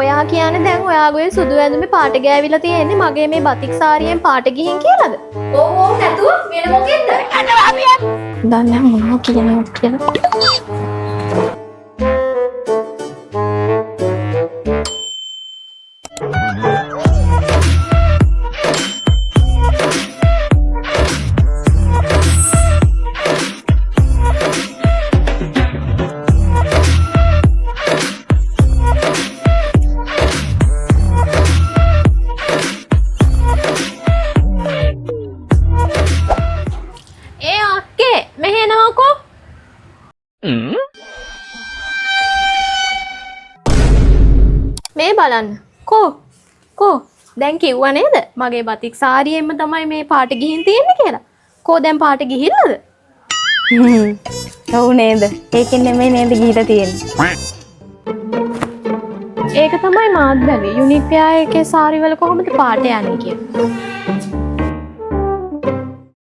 ඔයා කියන්නේ දැන් ඔයාගේ සුදු ඇඳුමේ පාට ගෑවිලා තියෙන්නේ මගේ මේ බතික් සාරියෙන් පාට ගිහින් කියලාද? ඕ නැතුව වෙන මොකෙන්ද? දන්නේ මොනවා කියනවා කියලා. මේ බලන්න කෝ දැන් කිව්වා නේද මගේ බතික් සාරියෙන්ම තමයි මේ පාට ගිහින් තියෙන්නේ කියලා. කෝ දැන් පාට ගිහිල්ලාද? ඔව් නේද? ඒකෙන් නෙමෙයි නේද ගිහිලා තියෙන්නේ. ඒක තමයි මාත් බැලුවේ. යුනික් පෙයා එකේ සාරි වල කොහොමද පාට යන්නේ කියලා.